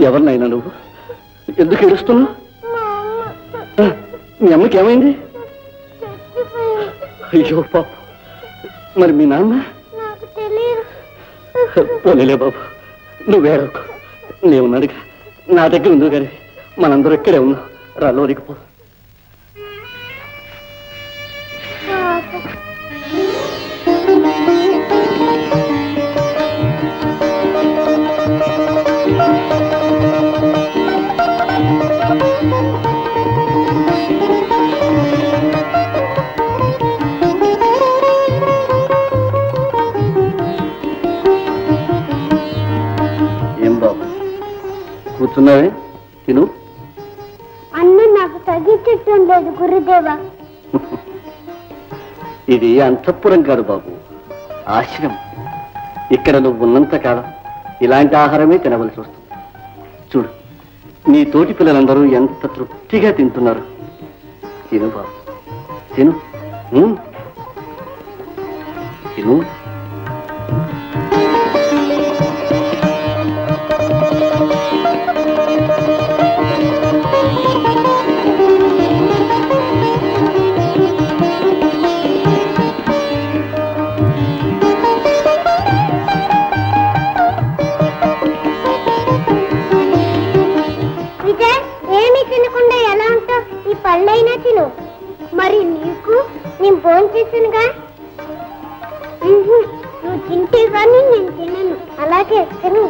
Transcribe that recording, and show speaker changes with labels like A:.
A: ఎవరినైనా నువ్వు ఎందుకు ఏడుస్తున్నావు? మీ అమ్మకి ఏమైంది? అయ్యో పాప, మరి మీ నాన్న? పోలేలే బాబు, నువ్వేడకు, నేనున్నాడుగా, నా దగ్గర ఉందో కానీ మనందరూ ఇక్కడే ఉన్నాం. రా లోరికి పో. కూర్చున్నావే, తిను.
B: అన్నం నాకు తగ్గించటం లేదు గురుదేవా.
A: ఇది అంతఃపురం కాదు బాబు, ఆశ్రమం. ఇక్కడ నువ్వు ఉన్నంత కాలం ఇలాంటి ఆహారమే తినవలసి వస్తుంది. చూడు, నీ తోటి పిల్లలందరూ ఎంత తృప్తిగా తింటున్నారు. తిను బాబు, తిను తిను.
B: పళ్ళైనా తిను. మరి నీకు నేను ఫోన్ చేశానుగా, నువ్వు తింటే కానీ నేను తినను. అలాగే తిను.